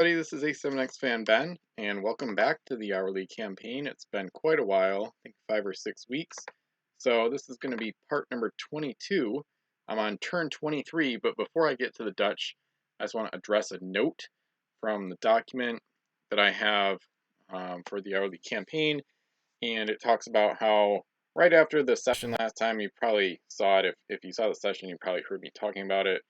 Buddy, this is A7X Fan Ben, and welcome back to the hourly campaign. It's been quite a while, I think 5 or 6 weeks. So this is going to be part number 22. I'm on turn 23, but before I get to the Dutch, I just want to address a note from the document that I have for the hourly campaign, and it talks about how right after the session last time, you probably saw it. If you saw the session, you probably heard me talking about it.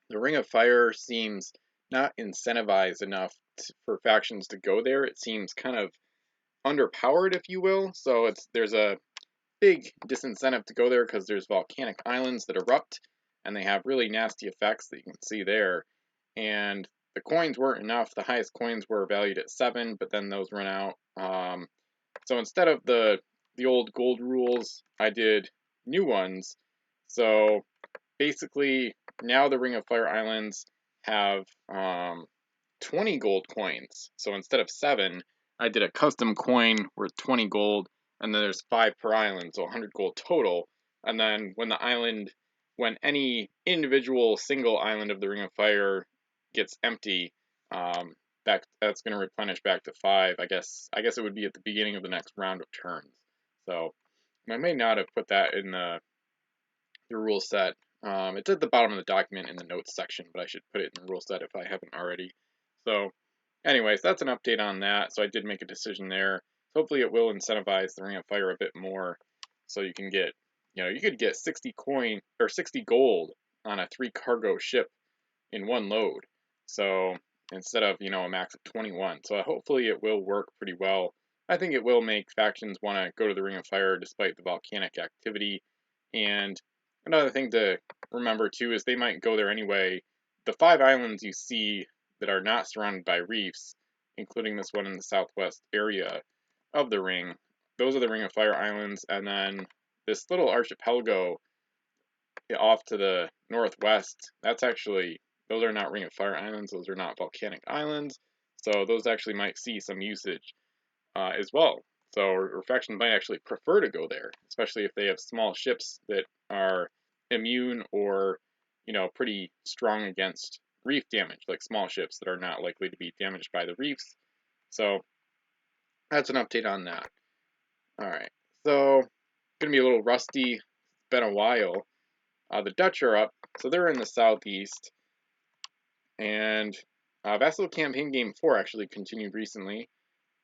The Ring of Fire seems not incentivized enough for factions to go there. It seems kind of underpowered, if you will. So there's a big disincentive to go there because there's volcanic islands that erupt, and they have really nasty effects that you can see there. And the coins weren't enough. The highest coins were valued at 7, but then those run out. So instead of the old gold rules, I did new ones. So basically, now the Ring of Fire Islands have 20 gold coins. So instead of 7, I did a custom coin worth 20 gold, and then there's 5 per island, so 100 gold total. And then when any individual single island of the Ring of Fire gets empty, that's going to replenish back to 5. I guess it would be at the beginning of the next round of turns. So I may not have put that in the rule set. It's at the bottom of the document in the notes section, but I should put it in the rule set if I haven't already. So anyways, that's an update on that. So I did make a decision there. Hopefully it will incentivize the Ring of Fire a bit more, so you can get, you could get 60 coin or 60 gold on a 3 cargo ship in one load. So instead of, a max of 21. So hopefully it will work pretty well. I think it will make factions want to go to the Ring of Fire despite the volcanic activity. And another thing to remember too is they might go there anyway. The 5 islands you see that are not surrounded by reefs, including this one in the southwest area of the ring, those are the Ring of Fire islands, and then this little archipelago off to the northwest, those are not Ring of Fire islands, those are not volcanic islands, so those actually might see some usage as well. So, or factions might actually prefer to go there, especially if they have small ships that are immune or, pretty strong against reef damage, like small ships that are not likely to be damaged by the reefs. So, that's an update on that. Alright, so, gonna be a little rusty. It's been a while. The Dutch are up, so they're in the southeast. And VASSAL Campaign Game 4 actually continued recently.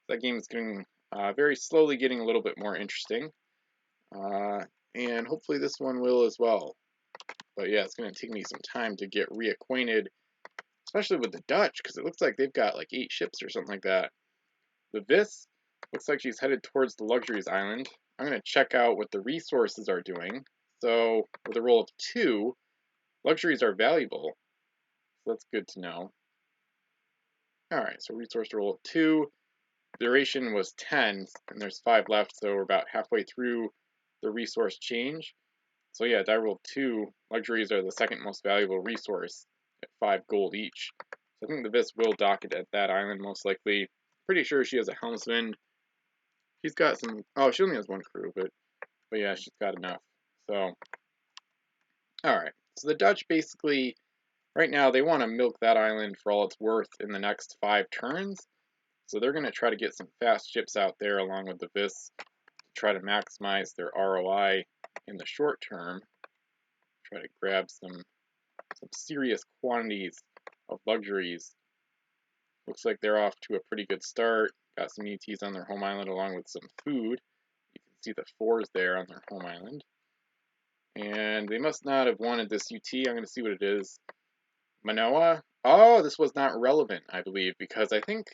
That game is getting very slowly getting a little bit more interesting. And hopefully this one will as well. But yeah, it's going to take me some time to get reacquainted, especially with the Dutch, because it looks like they've got like 8 ships or something like that. The VASSAL looks like she's headed towards the Luxuries Island. I'm going to check out what the resources are doing. So with a roll of 2, luxuries are valuable. So that's good to know. Alright, so resource roll of 2. Duration was 10, and there's 5 left, so we're about halfway through the resource change. So yeah, die roll 2, luxuries are the second most valuable resource at 5 gold each. So I think the VASSAL will dock it at that island most likely. Pretty sure she has a helmsman. She's got some, she only has 1 crew, but yeah, she's got enough. So, alright, so the Dutch basically, right now, they want to milk that island for all it's worth in the next 5 turns. So they're going to try to get some fast ships out there along with the VASSAL to try to maximize their ROI in the short term. Try to grab some serious quantities of luxuries. Looks like they're off to a pretty good start. Got some UTs on their home island along with some food. You can see the 4s there on their home island. And they must not have wanted this UT. I'm going to see what it is. Manoa. Oh, this was not relevant, I believe, because I think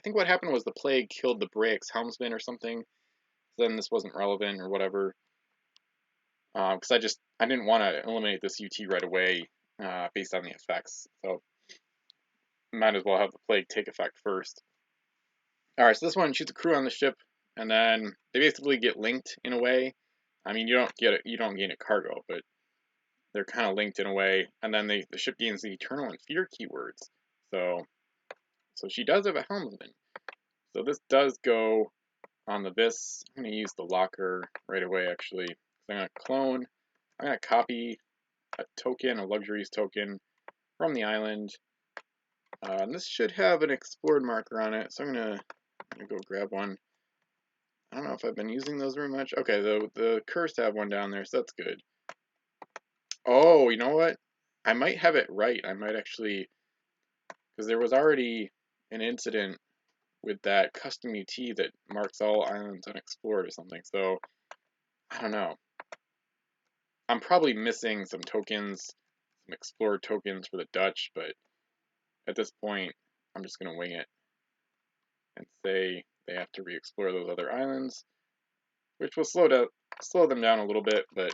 what happened was the plague killed the Braix helmsman or something. So then this wasn't relevant or whatever. Because I didn't want to eliminate this UT right away based on the effects. So might as well have the plague take effect first. Alright, so this one shoots a crew on the ship, and then they basically get linked in a way. I mean, you don't gain a cargo, but they're kind of linked in a way. And then the ship gains the Eternal and Fear keywords. So she does have a helmsman. So this does go on the VASSAL. I'm going to use the locker right away, actually. So I'm going to clone. I'm going to copy a token, a luxuries token, from the island. And this should have an explored marker on it, so I'm gonna go grab one. I don't know if I've been using those very much. Okay, the cursed have one down there, so that's good. Oh, you know what? I might have it right. I might actually, because there was already an incident with that custom UT that marks all islands unexplored or something. So I don't know. I'm probably missing some tokens, some explored tokens for the Dutch, but at this point, I'm just gonna wing it and say they have to re-explore those other islands, which will slow them down a little bit, but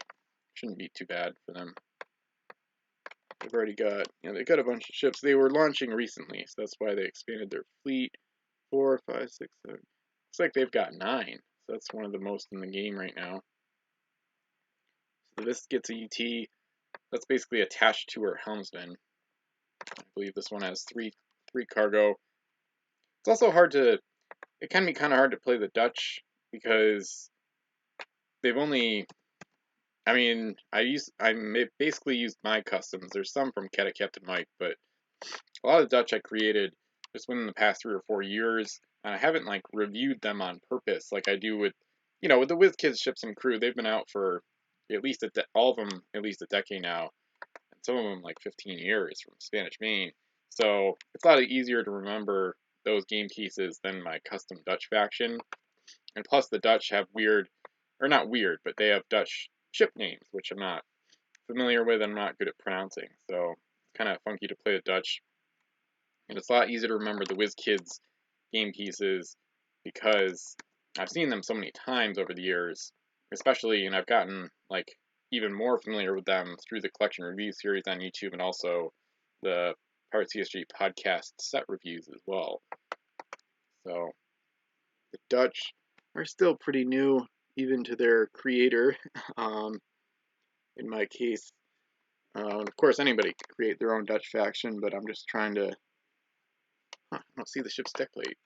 shouldn't be too bad for them. They've already got, they got a bunch of ships. They were launching recently, so that's why they expanded their fleet. 4, 5, 6, 7. Looks like they've got 9. So that's one of the most in the game right now. So this gets a UT. That's basically attached to her helmsman. I believe this one has three cargo. It's also hard to. It can be kind of hard to play the Dutch because they've only. I mean, I basically used my customs. There's some from Captain Mike, but a lot of the Dutch I created just within the past 3 or 4 years, and I haven't like reviewed them on purpose like I do with, with the WizKids ships and crew. They've been out for at least all of them at least a decade now, and some of them like 15 years from Spanish Main. So it's a lot easier to remember those game pieces than my custom Dutch faction. And plus, the Dutch have weird, or not weird, but they have Dutch ship names, which I'm not familiar with and I'm not good at pronouncing. So it's kind of funky to play the Dutch. And it's a lot easier to remember the WizKids game pieces because I've seen them so many times over the years, especially, and I've gotten like even more familiar with them through the collection review series on YouTube and also the Pirate CSG podcast set reviews as well. So the Dutch are still pretty new, even to their creator. In my case, of course, anybody can create their own Dutch faction, but I'm just trying to. I don't see the ship's deck plate.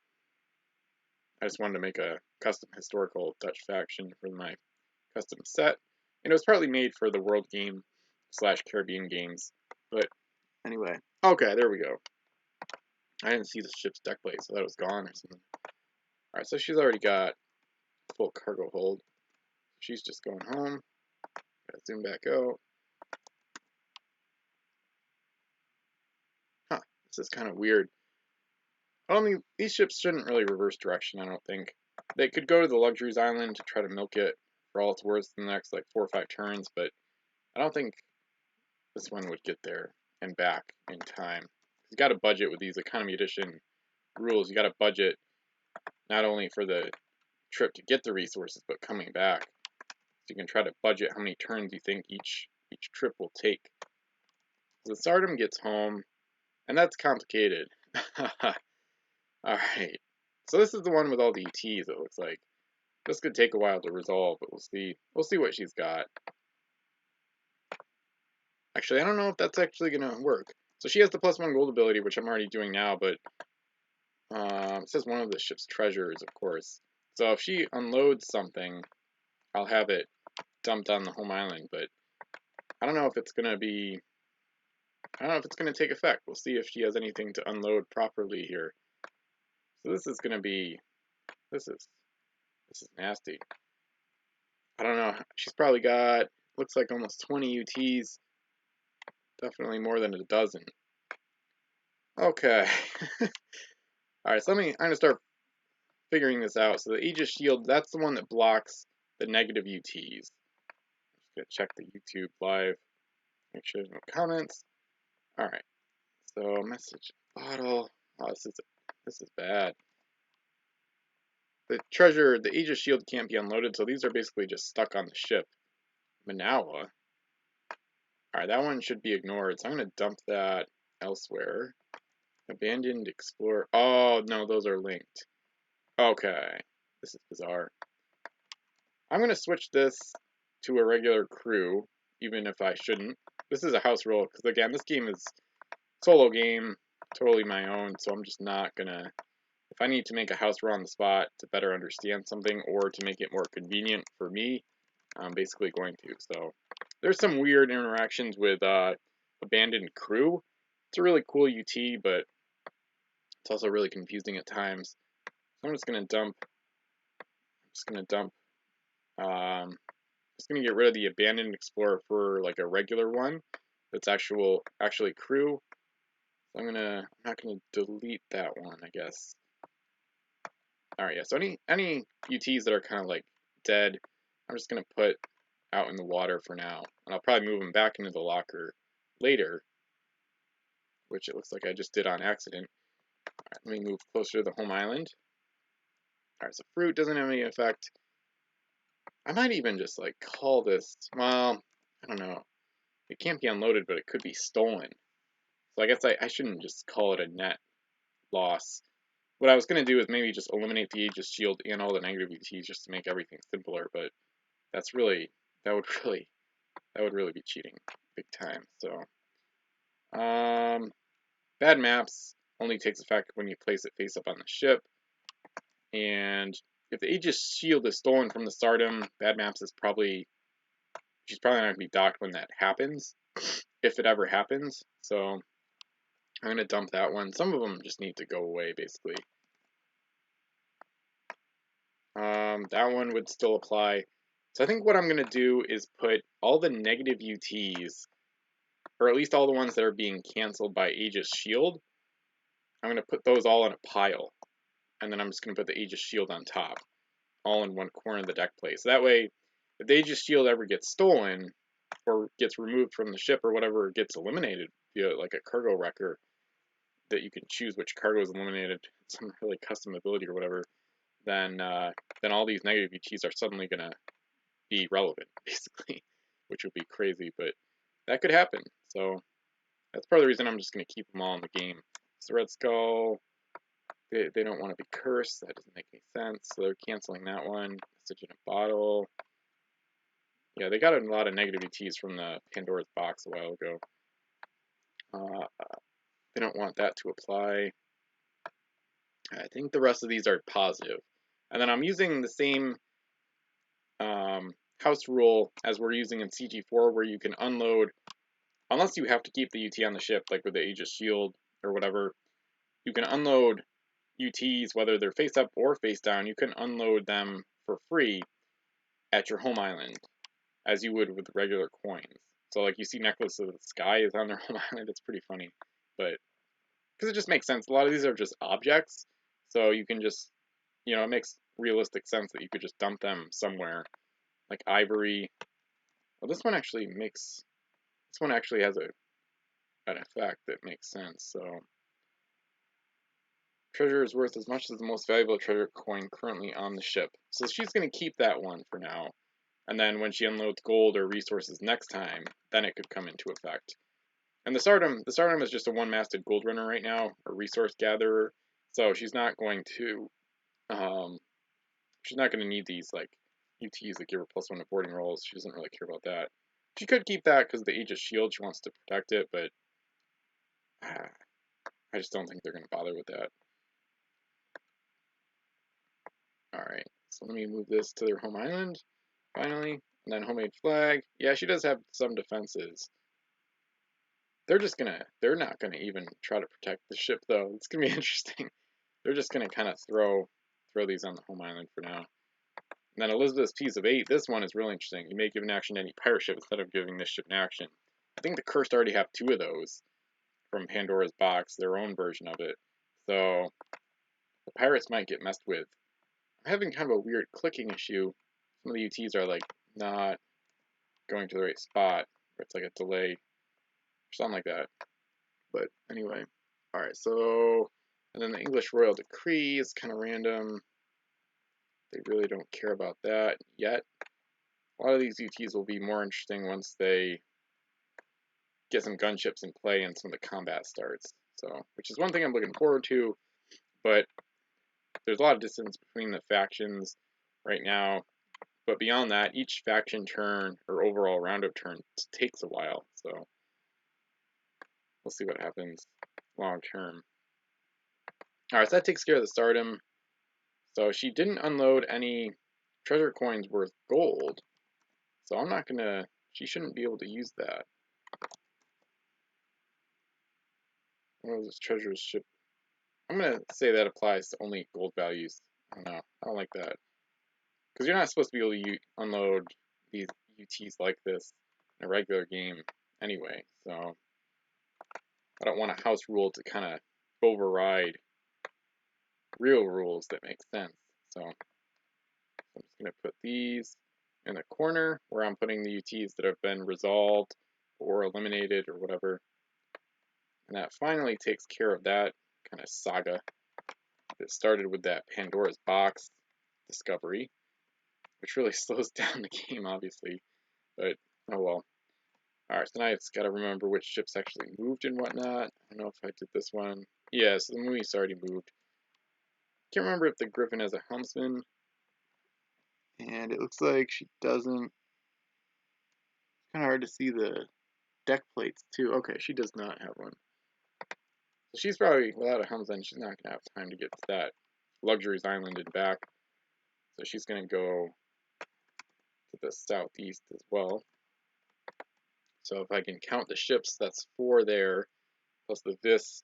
I just wanted to make a custom historical Dutch faction for my custom set. And it was partly made for the World Game / Caribbean games. But anyway. Okay, there we go. I didn't see the ship's deck plate, so that was gone or something. Alright, so she's already got full cargo hold. She's just going home. Gotta zoom back out. Huh, this is kind of weird. These ships shouldn't really reverse direction, I don't think. They could go to the Luxuries Island to try to milk it for all it's worth in the next like 4 or 5 turns, but I don't think this one would get there and back in time. You got to budget with these Economy Edition rules. You got to budget not only for the trip to get the resources, but coming back. So you can try to budget how many turns you think each trip will take. So the Stardom gets home, and that's complicated. Alright. So this is the one with all the ETs, it looks like. This could take a while to resolve, but we'll see. We'll see what she's got. Actually, I don't know if that's actually going to work. So she has the +1 gold ability, which I'm already doing now, but it says one of the ship's treasures, of course. So if she unloads something, I'll have it dumped on the home island, but I don't know if it's going to be... I don't know if it's going to take effect. We'll see if she has anything to unload properly here. So this is going to be... This is nasty. I don't know. She's probably got, looks like almost 20 UTs. Definitely more than a dozen. Okay. Alright, so I'm going to start figuring this out. So the Aegis Shield, that's the one that blocks the negative UTs. I'm just going to check the YouTube live. Make sure there's no comments. Alright. So message bottle. Oh, this is bad. The treasure, the Aegis Shield can't be unloaded, so these are basically just stuck on the ship. Manawa. Alright, that one should be ignored, so I'm going to dump that elsewhere. Abandoned Explorer. Oh, no, those are linked. Okay. This is bizarre. I'm going to switch this to a regular crew, even if I shouldn't. This is a house rule, because again, this game is solo game, totally my own, so I'm just not going to... If I need to make a house rule on the spot to better understand something, or to make it more convenient for me, I'm basically going to. So there's some weird interactions with Abandoned Crew. It's a really cool UT, but It's also really confusing at times. So I'm just gonna dump. Just gonna get rid of the abandoned explorer for like a regular one that's actually crew. So I'm not gonna delete that one, I guess. All right, yeah. So any UTs that are kind of like dead, I'm just gonna put out in the water for now, and I'll probably move them back into the locker later, which it looks like I just did on accident. All right, let me move closer to the home island. All right, so fruit doesn't have any effect. I might even just like call this, well, I don't know. It can't be unloaded, but it could be stolen. So I guess I shouldn't just call it a net loss. What I was going to do is maybe just eliminate the Aegis shield and all the negative UTs just to make everything simpler, but that's really, that would really be cheating big time. So, bad maps only takes effect when you place it face up on the ship. And if the Aegis shield is stolen from the Stardom, bad maps is she's probably not going to be docked when that happens, if it ever happens. So I'm going to dump that one. Some of them just need to go away, basically. That one would still apply. So I think what I'm going to do is put all the negative UTs, or at least all the ones that are being canceled by Aegis Shield, I'm going to put those all in a pile. And then I'm just going to put the Aegis Shield on top, all in one corner of the deck plate. So that way, if the Aegis Shield ever gets stolen, or gets removed from the ship, or whatever gets eliminated via like a cargo wrecker, that you can choose which cargo is eliminated, some really custom ability or whatever, then all these negative UTs are suddenly going to be relevant, basically, which would be crazy, but that could happen. So that's part of the reason I'm just going to keep them all in the game. So Red Skull, they don't want to be cursed. That doesn't make any sense. So they're canceling that one. Message in a bottle. Yeah, they got a lot of negative ETs from the Pandora's box a while ago. They don't want that to apply. I think the rest of these are positive. And then I'm using the same house rule as we're using in CG4, where you can unload, unless you have to keep the UT on the ship, like with the Aegis Shield or whatever, you can unload UTs, whether they're face up or face down. You can unload them for free at your home island, as you would with regular coins. So like you see Necklace of the Sky is on their home island. It's pretty funny, but because it just makes sense. A lot of these are just objects, so you can just, it makes realistic sense that you could just dump them somewhere, like ivory. Well, this one actually has an effect that makes sense. So treasure is worth as much as the most valuable treasure coin currently on the ship. So she's going to keep that one for now. And then when she unloads gold or resources next time, then it could come into effect. And the Stardom is just a one-masted gold runner right now, a resource gatherer. So she's not going to need these like UTs that give her +1 to boarding rolls. She doesn't really care about that. She could keep that because of the Aegis Shield. She wants to protect it, but I just don't think they're going to bother with that. Alright, so let me move this to their home island, finally. And then homemade flag. Yeah, she does have some defenses. They're not gonna even try to protect the ship, though. It's gonna be interesting. They're just gonna kind of throw these on the home island for now. And then Elizabeth's Piece of 8, this one is really interesting. You may give an action to any pirate ship instead of giving this ship an action. I think the Cursed already have 2 of those from Pandora's box, their own version of it. So the pirates might get messed with. I'm having kind of a weird clicking issue. Some of the UTs are like not going to the right spot, or it's like a delay, or something like that. But anyway, alright, so, and then the English Royal Decree is kind of random. They really don't care about that yet. A lot of these UTs will be more interesting once they get some gunships in play and some of the combat starts. So, which is one thing I'm looking forward to, but there's a lot of distance between the factions right now. But beyond that, each faction turn or overall roundup turn takes a while. So we'll see what happens long term. Alright, so that takes care of the Stardom. So she didn't unload any treasure coins worth gold. So I'm not gonna, she shouldn't be able to use that. What was this treasure ship? I'm gonna say that applies to only gold values. I don't know. I don't like that. Because you're not supposed to be able to unload these UTs like this in a regular game anyway. So I don't want a house rule to kind of override real rules that make sense. So I'm just going to put these in the corner where I'm putting the UTs that have been resolved or eliminated or whatever. And that finally takes care of that kind of saga that started with that Pandora's box discovery, which really slows down the game, obviously. But, oh well. Alright, so now I just gotta remember which ships actually moved and whatnot. I don't know if I did this one. Yeah, so the movie's already moved. Can't remember if the Griffin has a helmsman. And it looks like she doesn't. It's kind of hard to see the deck plates, too. Okay, she does not have one. So she's probably, without a helmsman, she's not gonna have time to get to that Luxuries Island and back. So she's gonna go to the southeast as well. So if I can count the ships, that's 4 there, plus the Vis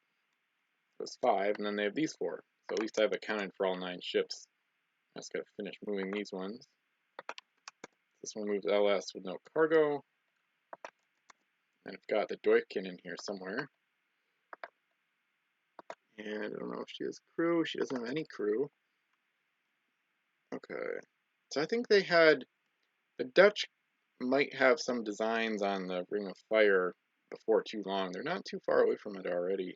was 5, and then they have these 4. So at least I've accounted for all 9 ships. I just gotta finish moving these ones. This one moves LS with no cargo. And I've got the Doifkin in here somewhere. And I don't know if she has crew. She doesn't have any crew. Okay. So I think they had, the Dutch might have some designs on the Ring of Fire before too long. They're not too far away from it already.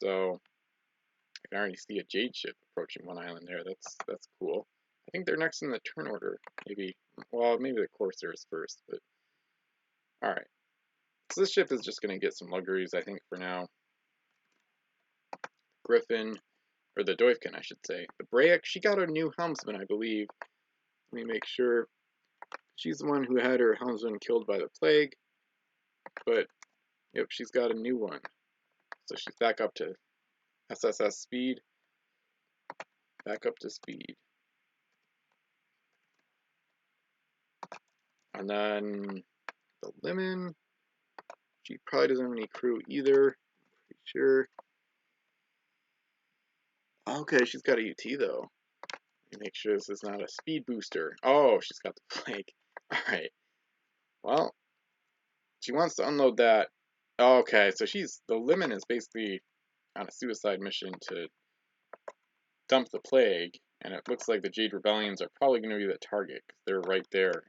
So I can already see a Jade ship approaching one island there. That's cool. I think they're next in the turn order. Maybe, well, maybe the Corsairs first, but alright. So this ship is just going to get some luxuries, I think, for now. Griffin, or the Doifkin, I should say. The Brayek, she got a new helmsman, I believe. Let me make sure. She's the one who had her helmsman killed by the plague. But, yep, she's got a new one. So she's back up to SSS speed. Back up to speed. And then the Lemon. She probably doesn't have any crew either. I'm pretty sure. Okay, she's got a UT though. Let me make sure this is not a speed booster. Oh, she's got the plague. Alright. Well, she wants to unload that. Okay, so the Lemon is basically on a suicide mission to dump the plague, and it looks like the Jade Rebellions are probably going to be the target, because they're right there.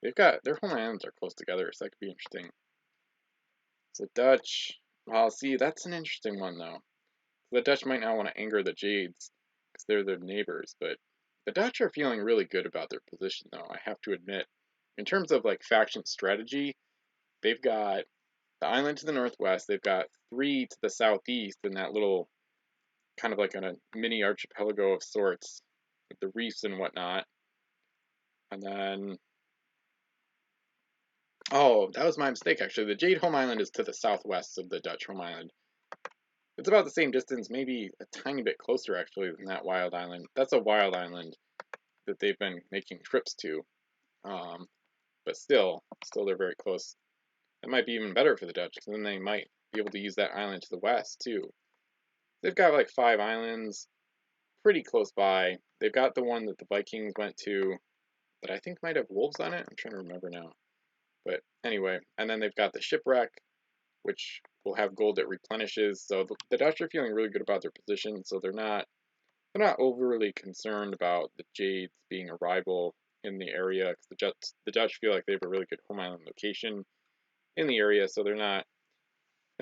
Their home islands are close together, so that could be interesting. So Dutch, well, see, that's an interesting one, though. The Dutch might not want to anger the Jades, because they're their neighbors, but the Dutch are feeling really good about their position, though, I have to admit. In terms of, like, faction strategy, they've got the island to the northwest, they've got 3 to the southeast in that little, kind of like a mini archipelago of sorts, with the reefs and whatnot. And then, oh, that was my mistake, actually. The Jade home island is to the southwest of the Dutch home island. It's about the same distance, maybe a tiny bit closer, actually, than that wild island. That's a wild island that they've been making trips to. But still they're very close. That might be even better for the Dutch, because then they might be able to use that island to the west, too. They've got like 5 islands, pretty close by. They've got the one that the Vikings went to, that I think might have wolves on it. I'm trying to remember now. But anyway, and then they've got the shipwreck, which will have gold that replenishes. So the Dutch are feeling really good about their position, so they're not overly concerned about the Jades being a rival in the area, because the Dutch feel like they have a really good home island location in the area, so they're not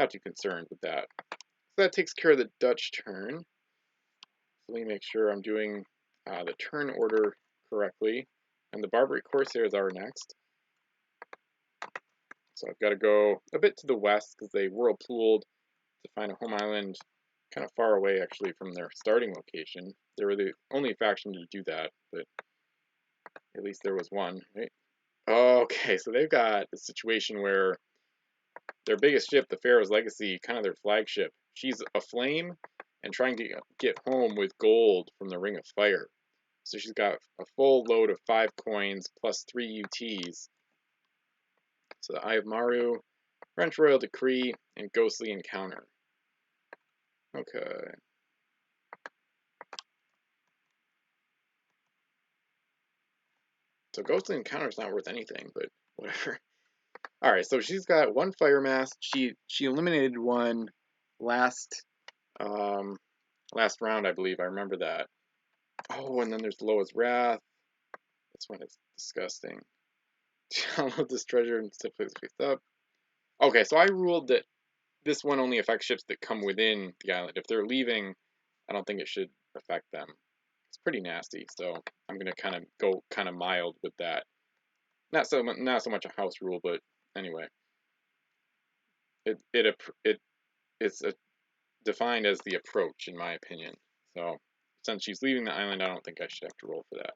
too concerned with that. So that takes care of the Dutch turn. So let me make sure I'm doing the turn order correctly. And the Barbary Corsairs are next. So I've got to go a bit to the west, because they whirlpooled to find a home island kind of far away, actually, from their starting location. They were the only faction to do that, but at least there was one, right? Okay, so they've got a situation where their biggest ship, the Pharaoh's Legacy, kind of their flagship, she's aflame and trying to get home with gold from the Ring of Fire. So she's got a full load of 5 coins plus 3 UTs. So the Eye of Maru, French Royal Decree, and Ghostly Encounter. Okay. So Ghost Encounter's not worth anything, but whatever. Alright, so she's got one fire mask. She eliminated one last last round, I believe. I remember that. Oh, and then there's Loa's Wrath. This one is disgusting. Download this treasure and step place up. Okay, so I ruled that this one only affects ships that come within the island. If they're leaving, I don't think it should affect them. It's pretty nasty, so I'm gonna kind of go kind of mild with that. Not so much a house rule, but anyway, it's defined as the approach in my opinion. So since she's leaving the island, I don't think I should have to roll for that.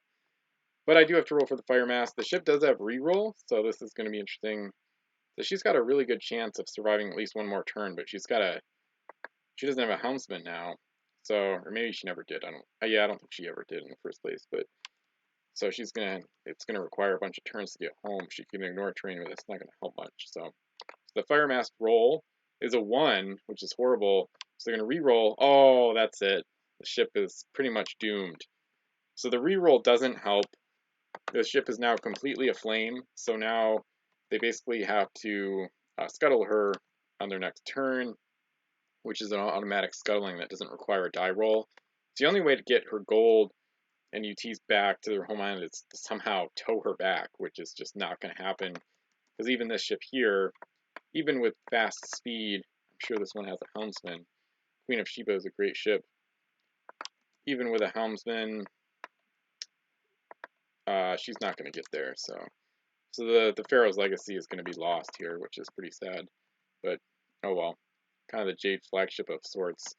But I do have to roll for the fire mask. The ship does have reroll, so this is going to be interesting. So she's got a really good chance of surviving at least one more turn, but she doesn't have a helmsman now. So, or maybe she never did. Yeah, I don't think she ever did in the first place, but so it's gonna require a bunch of turns to get home. She can ignore terrain, but it's not gonna help much. So the fire mask roll is a 1, which is horrible. So they're gonna re-roll. Oh, that's it. The ship is pretty much doomed. So the re-roll doesn't help. The ship is now completely aflame. So now they basically have to scuttle her on their next turn, which is an automatic scuttling that doesn't require a die roll. It's the only way to get her gold and UTs back to their home island is to somehow tow her back, which is just not going to happen. Because even this ship here, even with fast speed, I'm sure this one has a helmsman. Queen of Sheba is a great ship. Even with a helmsman, she's not going to get there. So the Pharaoh's Legacy is going to be lost here, which is pretty sad. But oh well, kind of the Jade flagship of sorts.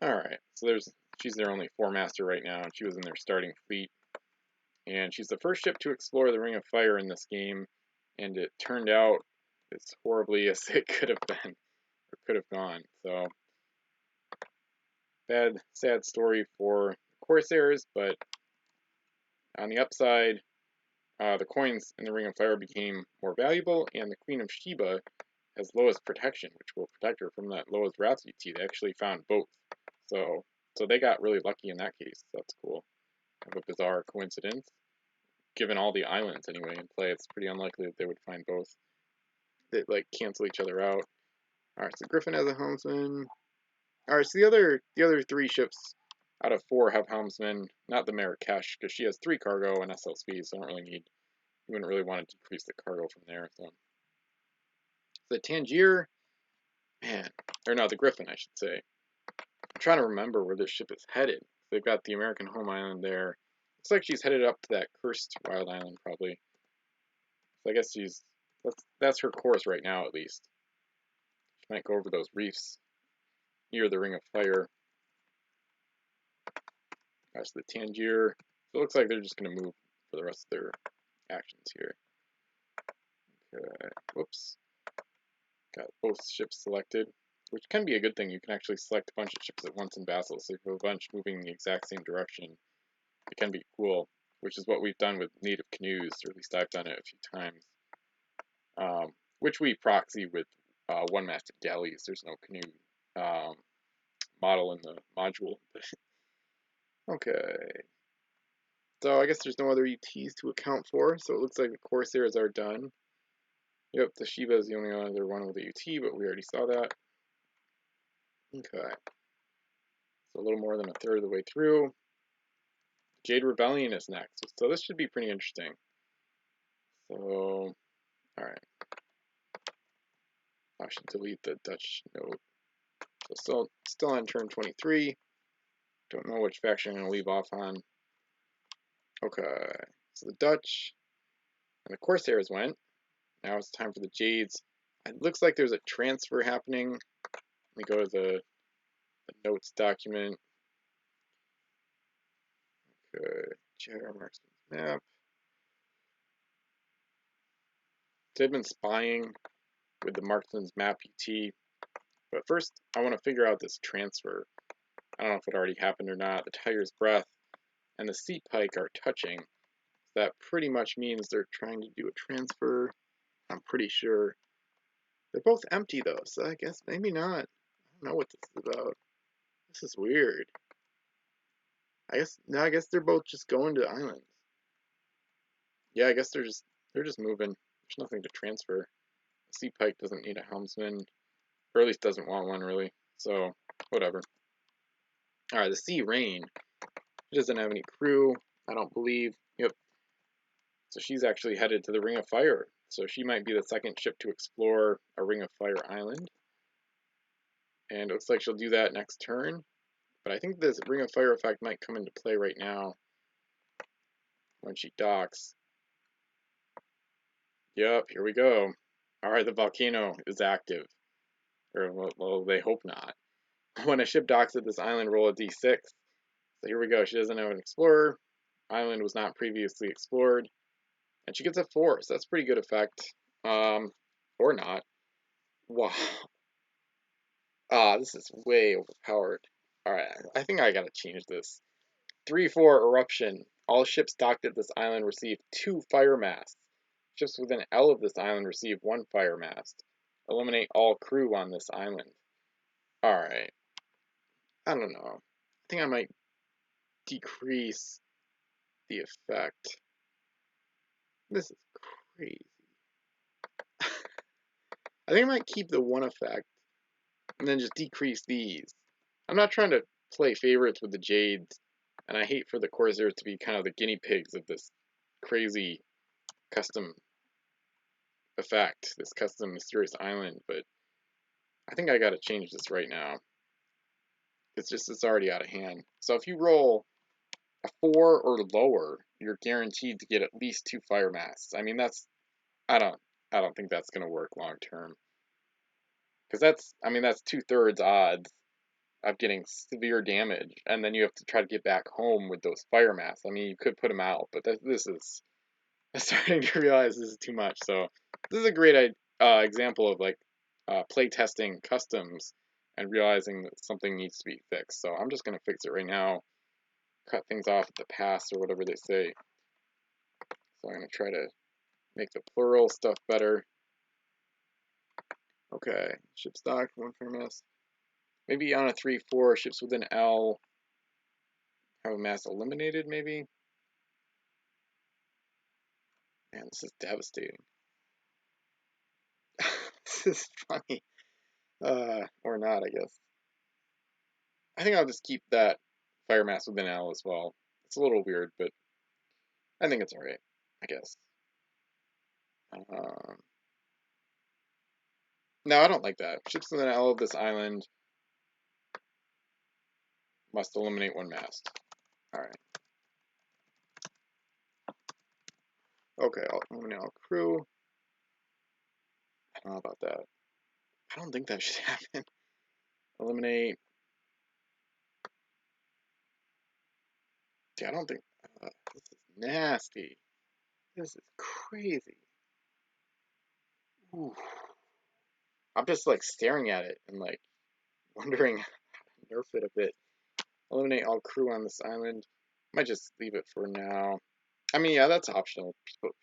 All right, so she's their only 4-master right now, and she was in their starting fleet. And she's the first ship to explore the Ring of Fire in this game, and it turned out as horribly as it could have been, or could have gone. So, bad, sad story for Corsairs, but on the upside, the coins in the Ring of Fire became more valuable, and the Queen of Sheba has Loa's protection, which will protect her from that Loa's Wrath UT. They actually found both. So they got really lucky in that case. That's cool. Kind of a bizarre coincidence. Given all the islands anyway in play, it's pretty unlikely that they would find both. They like cancel each other out. Alright, so Griffin has a helmsman. Alright, so the other 3 ships out of 4 have helmsmen, not the Marrakesh, because she has 3 cargo and SL speed, so I don't really need, you wouldn't really want to decrease the cargo from there. So the Tangier, man, or no, the Griffin I should say. I'm trying to remember where this ship is headed. They've got the American home island there. Looks like she's headed up to that cursed wild island, probably. So I guess that's her course right now, at least. She might go over those reefs near the Ring of Fire. That's the Tangier. So it looks like they're just going to move for the rest of their actions here. Okay, whoops. Got both ships selected, which can be a good thing. You can actually select a bunch of ships at once in VASSAL, so if you have a bunch moving in the exact same direction, it can be cool, which is what we've done with native canoes, or at least I've done it a few times, which we proxy with one-masted galleys. There's no canoe model in the module. Okay. So I guess there's no other ETs to account for, so it looks like the Corsairs are done. Yep, the Sheba is the only other one with a UT, but we already saw that. Okay. So a little more than a third of the way through. Jade Rebellion is next, so this should be pretty interesting. So, alright. I should delete the Dutch note. So still on turn 23. Don't know which faction I'm going to leave off on. Okay, so the Dutch and the Corsairs went. Now it's time for the Jades. It looks like there's a transfer happening. Let me go to the notes document. Okay, J.R. Marksman's map. So I've been spying with the Marksman's map UT. But first, I want to figure out this transfer. I don't know if it already happened or not. The Tiger's Breath and the Sea Pike are touching. That pretty much means they're trying to do a transfer. I'm pretty sure. They're both empty though, so I guess maybe not. I don't know what this is about. This is weird. I guess they're both just going to islands. Yeah, I guess they're just moving. There's nothing to transfer. The Sea Pike doesn't need a helmsman, or at least doesn't want one really. So whatever. All right, the Sea Rain. She doesn't have any crew, I don't believe. Yep. So she's actually headed to the Ring of Fire. So she might be the second ship to explore a Ring of Fire island. And it looks like she'll do that next turn. But I think this Ring of Fire effect might come into play right now when she docks. Yep, here we go. Alright, the volcano is active. Or, well, they hope not. When a ship docks at this island, roll a d6. So here we go. She doesn't have an explorer. Island was not previously explored. And she gets a 4, so that's pretty good effect. Or not. Wow. Ah, this is way overpowered. Alright, I think I gotta change this. 3-4 eruption. All ships docked at this island receive 2 fire masts. Ships within L of this island receive 1 fire mast. Eliminate all crew on this island. Alright. I don't know. I think I might decrease the effect. This is crazy. I think I might keep the 1 effect and then just decrease these. I'm not trying to play favorites with the Jades, and I hate for the Corsairs to be kind of the guinea pigs of this crazy custom effect, this custom mysterious island, but I think I gotta change this right now. It's already out of hand. So if you roll a 4 or lower, you're guaranteed to get at least 2 fire masts. I mean I don't think that's gonna work long term. Because that's 2/3 odds of getting severe damage, and then you have to try to get back home with those fire masts. I mean, you could put them out, but this is I'm starting to realize this is too much. So this is a great example of like play testing customs and realizing that something needs to be fixed. So I'm just gonna fix it right now. Cut things off at the pass or whatever they say. So I'm gonna try to make the plural stuff better. Okay, ship stock, 1 fire mast. Maybe on a 3-4, ships within L have a mass eliminated, maybe? Man, this is devastating. This is funny. Or not, I guess. I think I'll just keep that fire mass within L as well. It's a little weird, but I think it's alright, I guess. No, I don't like that. Ships within L of this island must eliminate 1 mast. Alright. Okay, I'll eliminate all crew. I don't know about that. I don't think that should happen. Eliminate. See, I don't think. This is nasty. This is crazy. Ooh. I'm just like staring at it and like wondering how to nerf it a bit. Eliminate all crew on this island. Might just leave it for now. I mean, yeah, that's optional.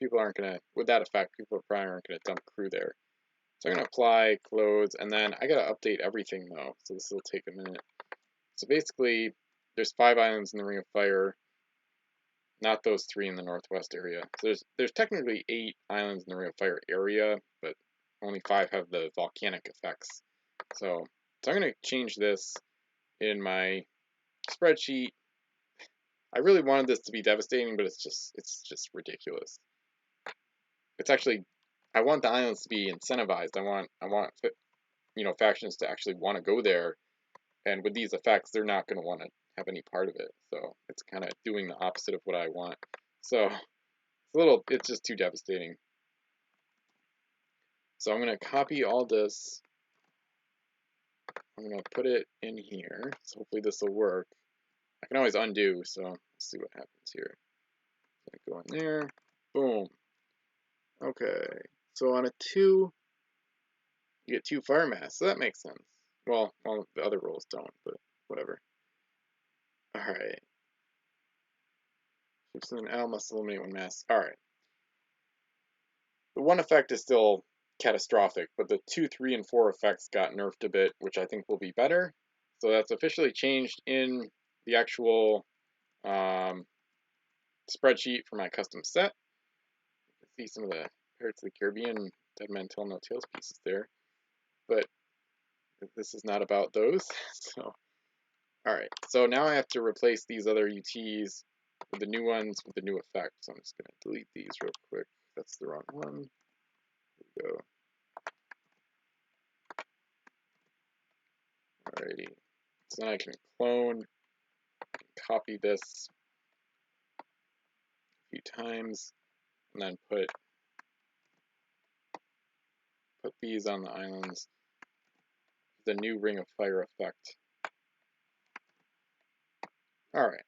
People aren't gonna, with that effect, people probably aren't gonna dump crew there. So I'm gonna apply, close, and then I gotta update everything though. So this will take a minute. So basically, there's 5 islands in the Ring of Fire, not those 3 in the northwest area. So there's technically 8 islands in the Ring of Fire area, but only 5 have the volcanic effects. So I'm gonna change this in my spreadsheet. I really wanted this to be devastating, but it's just ridiculous. It's actually, I want the islands to be incentivized. I want factions to actually want to go there, and with these effects, they're not going to want to have any part of it. So it's kind of doing the opposite of what I want. So it's just too devastating. So I'm going to copy all this. I'm going to put it in here. So hopefully this will work. I can always undo, so let's see what happens here. Go in there. Boom. Okay. So on a 2, you get 2 fire masts, so that makes sense. Well, the other rules don't, but whatever. Alright. Ships in an L must eliminate 1 mast. Alright. The 1 effect is still catastrophic, but the 2, 3, and 4 effects got nerfed a bit, which I think will be better. So that's officially changed in the actual spreadsheet for my custom set. see some of the Pirates of the Caribbean Dead Men Tell No Tales pieces there, but this is not about those. So, alright, so now I have to replace these other UTs with the new ones with the new effect. So I'm just going to delete these real quick. That's the wrong one. There we go. Alrighty. So then I can clone, copy this a few times, and then put these on the islands. The new Ring of Fire effect. Alright.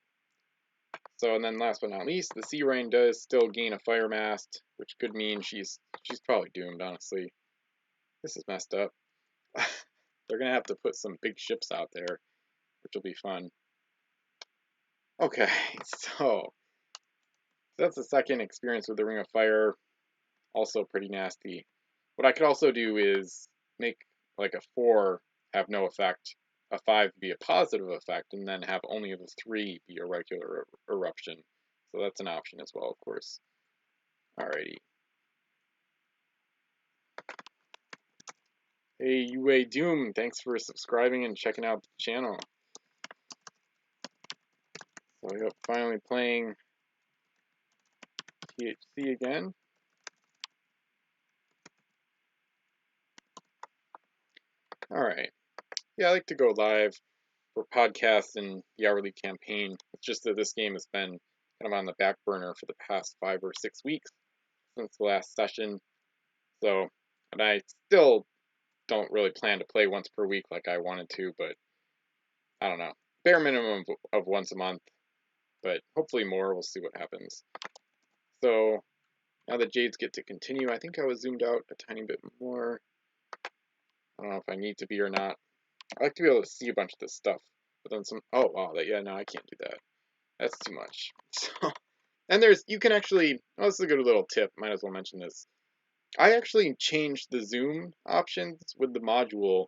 So, and then last but not least, the Sea Rain does still gain a fire mast, which could mean she's probably doomed, honestly. This is messed up. They're gonna have to put some big ships out there, which will be fun. Okay, so that's the second experience with the Ring of Fire. Also pretty nasty. What I could also do is make like a 4 have no effect, a 5 be a positive effect, and then have only the 3 be a regular eruption. So that's an option as well, of course. Alrighty. Hey, UA Doom, thanks for subscribing and checking out the channel. So yep, finally playing THC again. Alright. Yeah, I like to go live for podcasts and the hourly campaign. It's just that this game has been kind of on the back burner for the past 5 or 6 weeks since the last session. So, and I still don't really plan to play once per week like I wanted to, but I don't know. Bare minimum of once a month, but hopefully more. We'll see what happens. So, now that Jades get to continue, I think I was zoomed out a tiny bit more. I don't know if I need to be or not. I like to be able to see a bunch of this stuff, but then some. Oh wow, yeah, no, I can't do that. That's too much. So, and you can actually. Oh, this is a good little tip. Might as well mention this. I actually changed the zoom options with the module.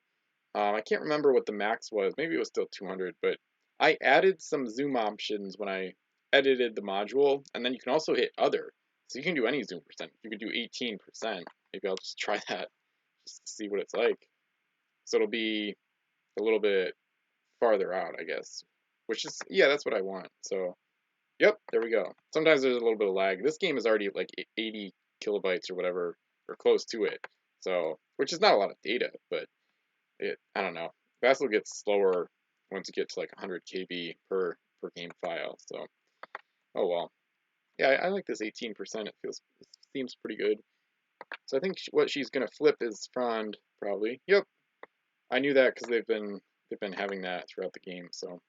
I can't remember what the max was. Maybe it was still 200, but I added some zoom options when I edited the module, and then you can also hit other. So you can do any zoom percentage. You could do 18%. Maybe I'll just try that just to see what it's like. So it'll be a little bit farther out, I guess. Which is, yeah, that's what I want. So, yep, there we go. Sometimes there's a little bit of lag. This game is already like 80 kilobytes or whatever, or close to it. So, which is not a lot of data, but I don't know. VASSAL gets slower once you get to like 100 KB per game file. So, oh well. Yeah, I like this 18%. It seems pretty good. So I think what she's gonna flip is Frond, probably. Yep, I knew that because they've been having that throughout the game. So,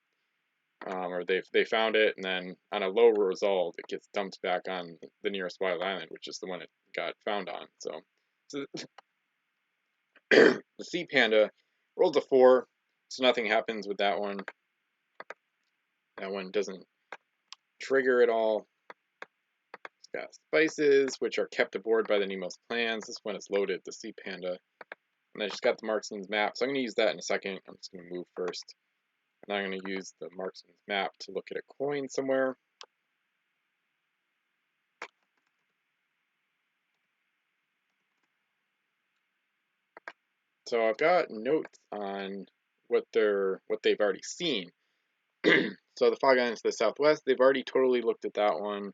or they found it, and then on a low result, it gets dumped back on the nearest wild island, which is the one it got found on. So the sea panda rolls a 4, so nothing happens with that one. That one doesn't trigger at all. It's got spices, which are kept aboard by the Nemo's plans. This one is loaded, the sea panda. And then she's got the marksman's map, so I'm going to use that in a second. I'm just going to move first. And I'm going to use the marksman's map to look at a coin somewhere. So I've got notes on what they've already seen. So the Fog Islands to the southwest, they've already totally looked at that one.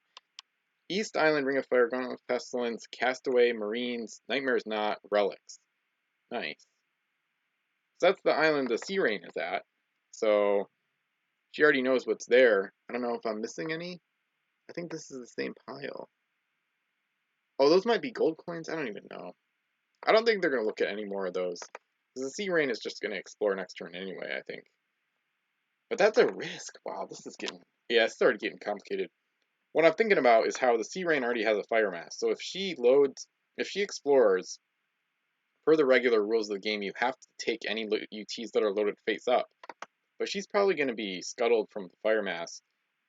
East Island, Ring of Fire, Gauntlet of Pestilence, Castaway, Marines, Nightmare's Knot, Relics. Nice. So that's the island the Sea Rain is at. So she already knows what's there. I don't know if I'm missing any. I think this is the same pile. Oh, those might be gold coins? I don't even know. I don't think they're going to look at any more of those. Because the Sea Rain is just going to explore next turn anyway, I think. But that's a risk. Wow, this is getting... Yeah, it started getting complicated. What I'm thinking about is how the Sea Rain already has a fire mass. So if she explores, per the regular rules of the game, you have to take any UTs that are loaded face up. But she's probably going to be scuttled from the fire mass.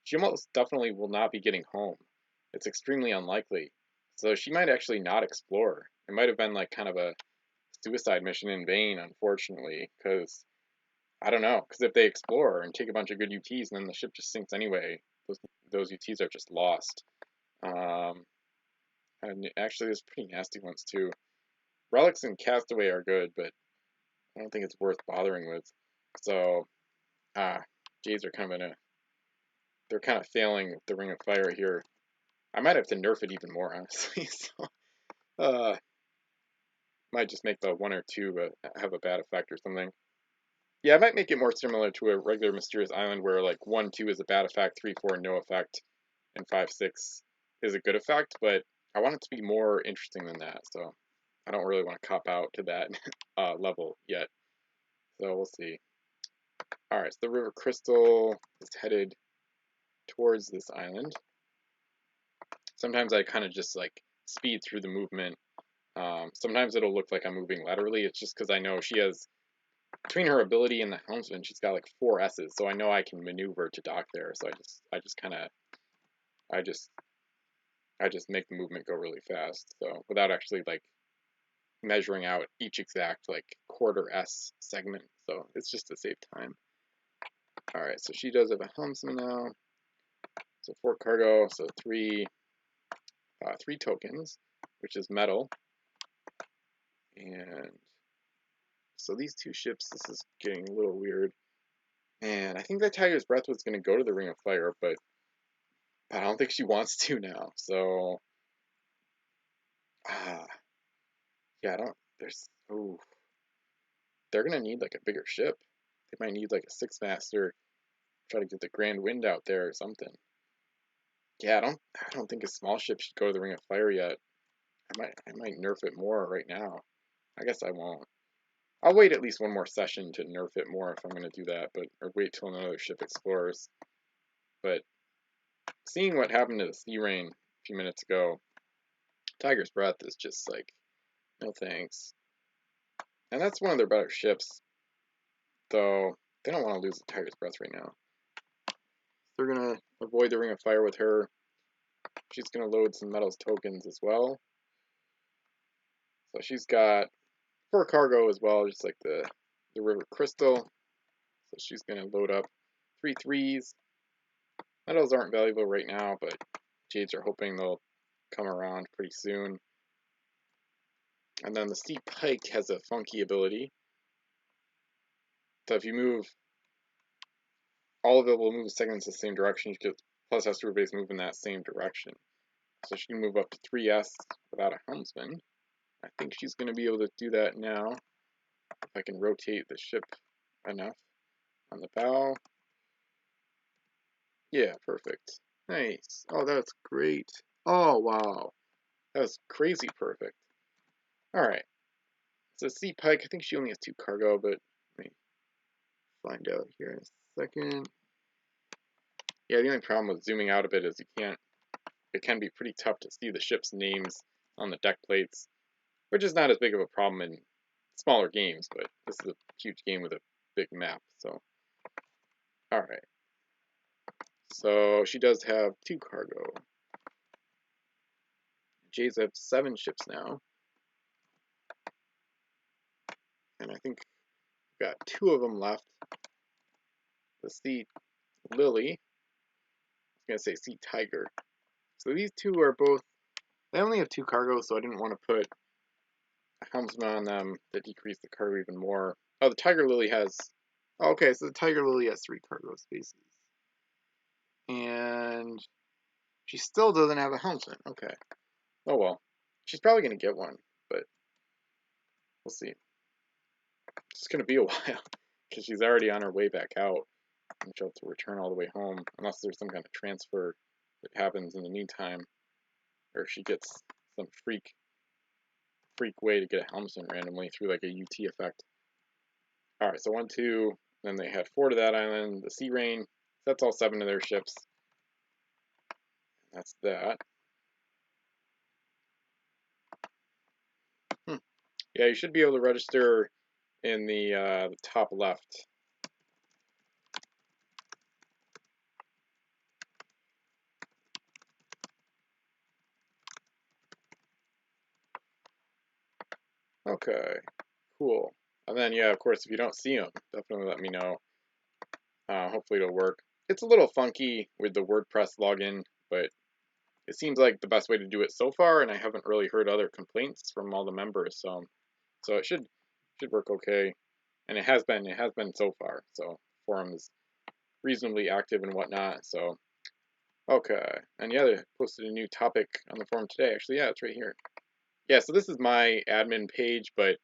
She almost definitely will not be getting home. It's extremely unlikely. So she might actually not explore. It might have been like kind of a suicide mission in vain, unfortunately, because I don't know. Because if they explore and take a bunch of good UTs, and then the ship just sinks anyway, those UTs are just lost. All kind of actually there's pretty nasty ones too. Relics and Castaway are good, but I don't think it's worth bothering with. So Jades are kind of they're kind of failing with the Ring of Fire here. I might have to nerf it even more, honestly. So might just make the 1 or 2 have a bad effect or something. Yeah, I might make it more similar to a regular Mysterious Island where like 1, 2 is a bad effect, 3, 4 no effect, and 5, 6 is a good effect, but I want it to be more interesting than that, so I don't really want to cop out to that level yet. So we'll see. Alright, so the River Crystal is headed towards this island. Sometimes I kind of just like speed through the movement. Sometimes it'll look like I'm moving laterally. It's just because I know she has, between her ability and the helmsman, she's got like 4 S's, so I know I can maneuver to dock there. So I just make the movement go really fast. So without actually like measuring out each exact like quarter S segment. So it's just to save time. All right, so she does have a helmsman now. So 4 cargo, so 3 tokens, which is metal. And so these 2 ships, this is getting a little weird. And I think that Tiger's Breath was going to go to the Ring of Fire, but I don't think she wants to now. So, yeah, I don't, they're going to need like a bigger ship. They might need like a 6-master, try to get the Grand Wind out there or something. Yeah, I don't think a small ship should go to the Ring of Fire yet. I might nerf it more right now. I guess I won't. I'll wait at least 1 more session to nerf it more if I'm going to do that, or wait till another ship explores. But seeing what happened to the Sea Rain a few minutes ago, Tiger's Breath is just like, no thanks. And that's one of their better ships, though they don't want to lose the Tiger's Breath right now. They're going to avoid the Ring of Fire with her. She's going to load some metals tokens as well. So she's got 4 cargo as well, just like the River Crystal. So she's going to load up 3 3s. Metals aren't valuable right now, but Jades are hoping they'll come around pretty soon. And then the Sea Pike has a funky ability. So if you move, all of it will move segments the same direction. You get plus S to her base move in that same direction. So she can move up to 3S without a helmsman. I think she's going to be able to do that now. If I can rotate the ship enough on the bow. Yeah, perfect. Nice. Oh, that's great. Oh, wow. That was crazy perfect. Alright. So Sea Pike, I think she only has 2 cargo, but let me find out here in a second. Yeah, the only problem with zooming out of it is it can be pretty tough to see the ship's names on the deck plates, which is not as big of a problem in smaller games, but this is a huge game with a big map, so. Alright. So she does have 2 cargo. Jay's have 7 ships now. And I think we've got 2 of them left. The Sea Lily. I was going to say Sea Tiger. So these 2 are both, they only have 2 cargo, so I didn't want to put a helmsman on them to decrease the cargo even more. Oh, the Tiger Lily has, oh, okay, so the Tiger Lily has 3 cargo spaces. And she still doesn't have a helmsman. Okay. Oh well. She's probably going to get one, but we'll see. It's going to be a while, because she's already on her way back out. And she'll have to return all the way home, unless there's some kind of transfer that happens in the meantime, or she gets some freak way to get a helmsman randomly through like a UT effect. Alright, so 1, 2, then they had 4 to that island, the Sea Rain, that's all 7 of their ships. That's that. Yeah, you should be able to register in the top left. Okay, cool. And then, yeah, of course, if you don't see them, definitely let me know. Hopefully it'll work. It's a little funky with the WordPress login, but it seems like the best way to do it so far, and I haven't really heard other complaints from all the members, so it should work okay, and it has been so far. So forum is reasonably active and whatnot. So okay, and yeah, they posted a new topic on the forum today. Actually, yeah, it's right here. Yeah, so this is my admin page, but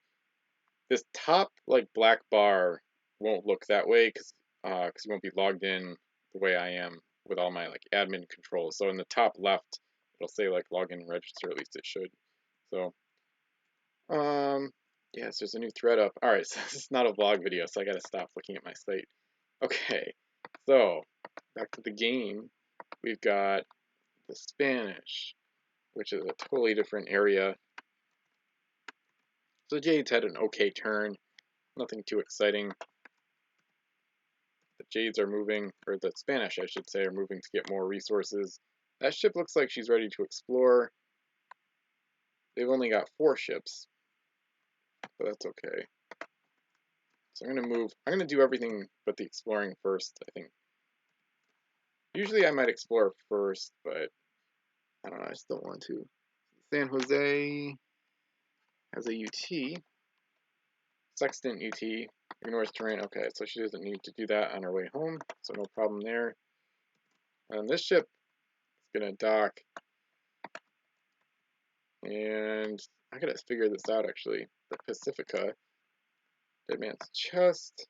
this top like black bar won't look that way because you won't be logged in the way I am with all my like admin controls. So in the top left, it'll say like login and register, at least it should. So yes, there's a new thread up. All right, so this is not a vlog video, so I gotta stop looking at my site. Okay, so back to the game. We've got the Spanish, which is a totally different area. So Jade's had an okay turn, nothing too exciting. The Jades are moving, or the Spanish, I should say, are moving to get more resources. That ship looks like she's ready to explore. They've only got 4 ships, but that's okay. So I'm gonna do everything but the exploring first, I think. Usually I might explore first, but I don't know, I just don't want to. San Jose has a UT. Sextant UT. Ignores terrain. Okay, so she doesn't need to do that on her way home, so no problem there. And this ship is gonna dock. And I gotta figure this out actually. The Pacifica. Dead Man's Chest.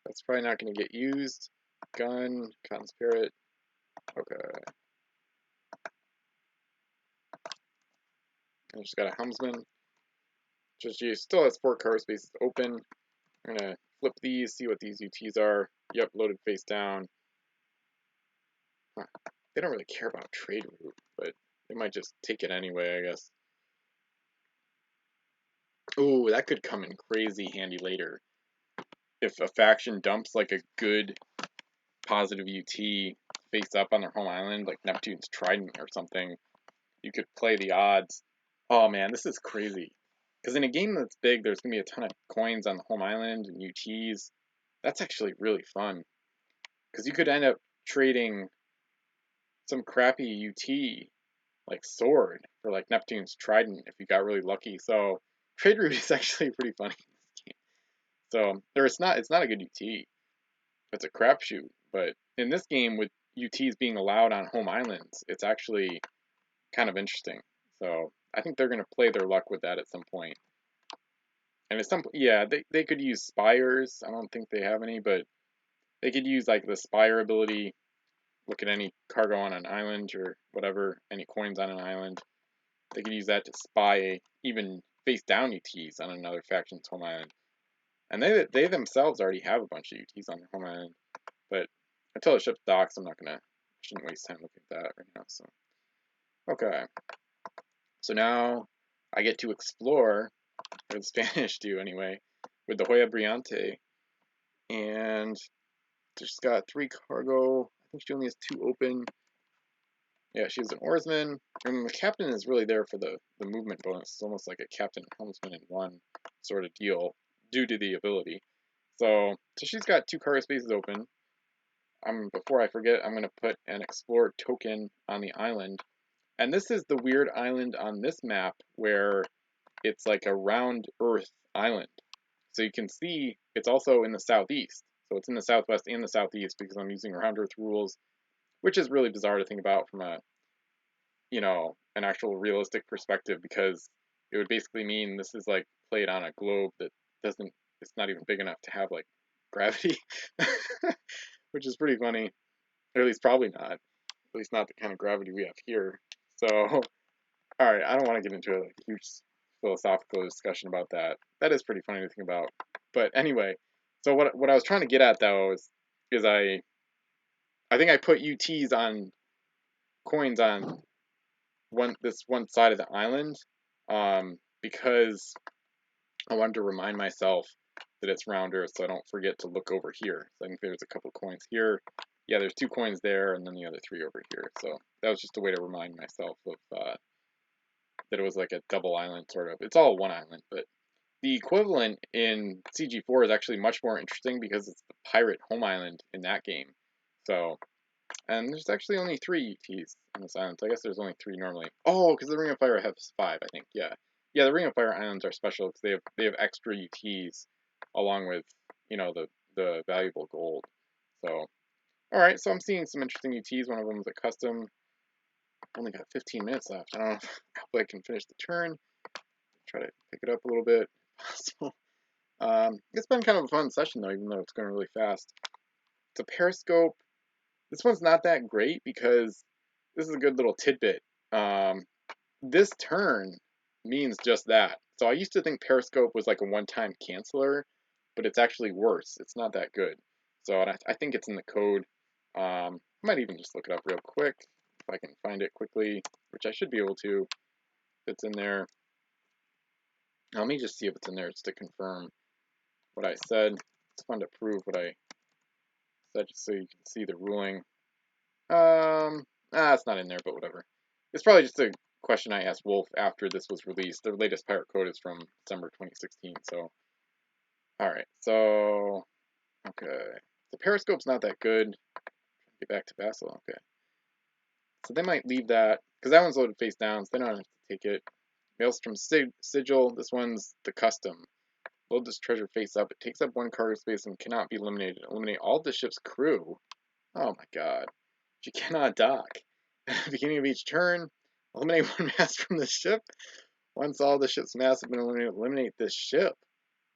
That's probably not gonna get used. Gun. Cotton Spirit. Okay. And she's got a helmsman. She still has 4 cargo spaces open. I'm gonna flip these, see what these UTs are. Yep, loaded face down. Huh. They don't really care about trade route, but they might just take it anyway, I guess. Ooh, that could come in crazy handy later. If a faction dumps like a good positive UT face up on their home island, like Neptune's Trident or something, you could play the odds. Oh man, this is crazy. Because in a game that's big, there's going to be a ton of coins on the home island and UTs. That's actually really fun. Because you could end up trading some crappy UT, like Sword, for like Neptune's Trident if you got really lucky. So trade route is actually pretty funny in this game. So, or it's not a good UT. It's a crapshoot. But in this game, with UTs being allowed on home islands, it's actually kind of interesting. So I think they're going to play their luck with that at some point. And at some point, yeah, they could use Spires. I don't think they have any, but they could use like the Spire ability. Look at any cargo on an island or whatever, any coins on an island. They could use that to spy even face down UTs on another faction's home island. And they themselves already have a bunch of UTs on their home island. But until the ship's docks, shouldn't waste time looking at that right now. So okay. So now I get to explore, or the Spanish do anyway, with the Hoya Briante. And she's got 3 cargo. I think she only has 2 open. Yeah, she's an oarsman. And the captain is really there for the movement bonus. It's almost like a captain and helmsman in one sort of deal due to the ability. So she's got 2 cargo spaces open. Before I forget, I'm going to put an explorer token on the island. And this is the weird island on this map where it's like a round earth island. So you can see it's also in the southeast. So it's in the southwest and the southeast because I'm using round earth rules, which is really bizarre to think about from a, an actual realistic perspective, because it would basically mean this is like played on a globe that it's not even big enough to have like gravity, which is pretty funny, or at least probably not, at least not the kind of gravity we have here. So, all right, I don't want to get into a huge philosophical discussion about that. That is pretty funny to think about. But anyway, so what I was trying to get at though is I think I put UTs on coins on this one side of the island, because I wanted to remind myself that it's round earth, so I don't forget to look over here. So I think there's a couple coins here. Yeah, there's 2 coins there, and then the other 3 over here. So that was just a way to remind myself of that it was like a double island sort of. It's all one island, but the equivalent in CG4 is actually much more interesting because it's the pirate home island in that game. So And there's actually only 3 UTs on this island. So I guess there's only 3 normally. Oh, because the Ring of Fire has 5, I think. Yeah, yeah. The Ring of Fire islands are special because they have extra UTs along with the valuable gold. So all right, so I'm seeing some interesting UTs. One of them is a custom. Only got 15 minutes left. I don't know if hopefully I can finish the turn. Try to pick it up a little bit. So, it's been kind of a fun session though, even though it's going really fast. It's a periscope. This one's not that great because this is a good little tidbit. This turn means just that. So I used to think periscope was like a one-time canceller, but it's actually worse. It's not that good. So I think it's in the code. I might even just look it up real quick if I can find it quickly, which I should be able to. If it's in there. Let me just see if it's in there just to confirm what I said. It's fun to prove what I said just so you can see the ruling. It's not in there, but whatever. It's probably just a question I asked Wolf after this was released. The latest pirate code is from December 2016, so. Alright, so. Okay. The periscope's not that good. Get back to VASSAL, okay. So they might leave that, because that one's loaded face down, so they don't have to take it. Maelstrom Sigil, this one's the custom. Load this treasure face up. It takes up 1 cargo space and cannot be eliminated. Eliminate all the ship's crew. Oh my god. She cannot dock. At the beginning of each turn, eliminate 1 mast from the ship. Once all the ship's masts have been eliminated, eliminate this ship.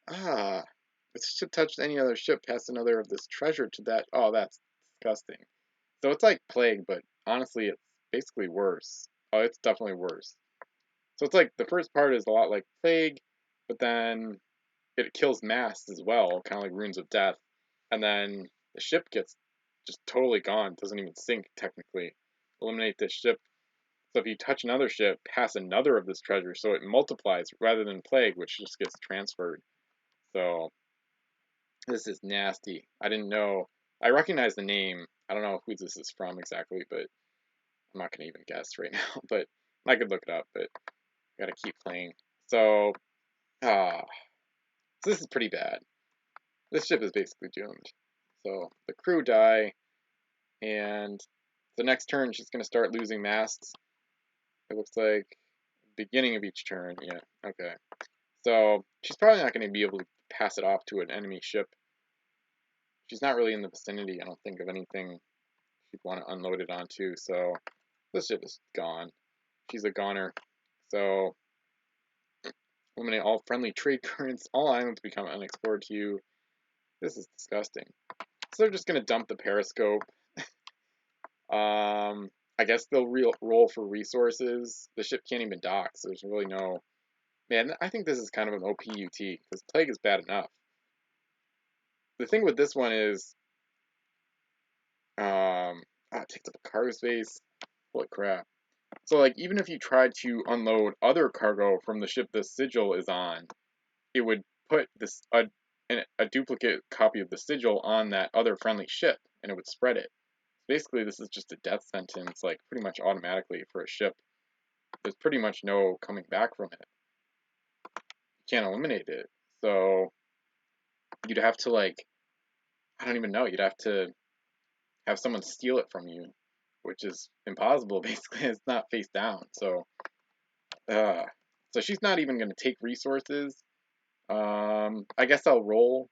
Ah. If the ship touched any other ship, pass another of this treasure to that. Oh, that's disgusting. So it's like Plague, but honestly, it's basically worse. Oh, it's definitely worse. So it's like the first part is a lot like Plague, but then it kills masts as well, kind of like Runes of Death. And then the ship gets just totally gone, doesn't even sink technically. Eliminate this ship. So if you touch another ship, pass another of this treasure, so it multiplies rather than Plague, which just gets transferred. So this is nasty. I didn't know. I recognize the name. I don't know who this is from exactly, but I'm not going to even guess right now. But I could look it up, but I got to keep playing. So, so this is pretty bad. This ship is basically doomed. So the crew die, and the next turn she's going to start losing masts. It looks like beginning of each turn. Yeah, okay. So she's probably not going to be able to pass it off to an enemy ship. She's not really in the vicinity, I don't think, of anything she'd want to unload it onto. So this ship is gone. She's a goner. So eliminate all friendly trade currents. All islands become unexplored to you. This is disgusting. So they're just going to dump the periscope. I guess they'll roll for resources. The ship can't even dock, so there's really no... Man, I think this is kind of an OP UT, because Plague is bad enough. The thing with this one is... it takes up a cargo space. Holy crap. So, like, even if you tried to unload other cargo from the ship the sigil is on, it would put this a duplicate copy of the sigil on that other friendly ship, and it would spread it. Basically, this is just a death sentence, like, pretty much automatically for a ship. There's pretty much no coming back from it. You can't eliminate it. So, you'd have to, like, I don't even know, you'd have to have someone steal it from you, which is impossible, basically. It's not face down, so... So she's not even going to take resources. I guess I'll roll,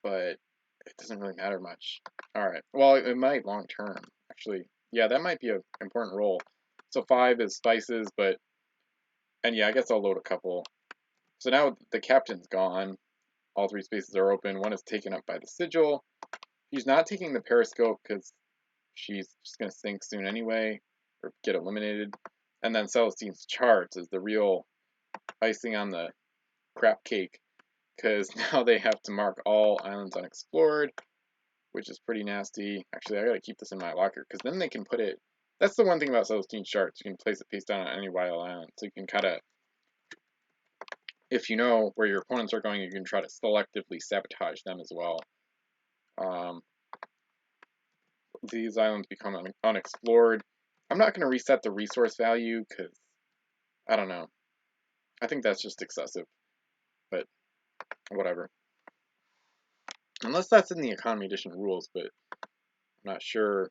but it doesn't really matter much. Alright, well, it might long term, actually. Yeah, that might be an important roll. So 5 is spices, and yeah, I guess I'll load a couple. So now the captain's gone. All 3 spaces are open. 1 is taken up by the sigil. She's not taking the periscope because she's just going to sink soon anyway, or get eliminated. And then Celestine's charts is the real icing on the crap cake, because now they have to mark all islands unexplored, which is pretty nasty. Actually, I gotta keep this in my locker, because then they can put it... That's the one thing about Celestine's charts. You can place it face down on any wild island, so you can kind of... If you know where your opponents are going, you can try to selectively sabotage them as well. These islands become unexplored. I'm not going to reset the resource value, because... I don't know. I think that's just excessive. But whatever. Unless that's in the economy edition rules, but I'm not sure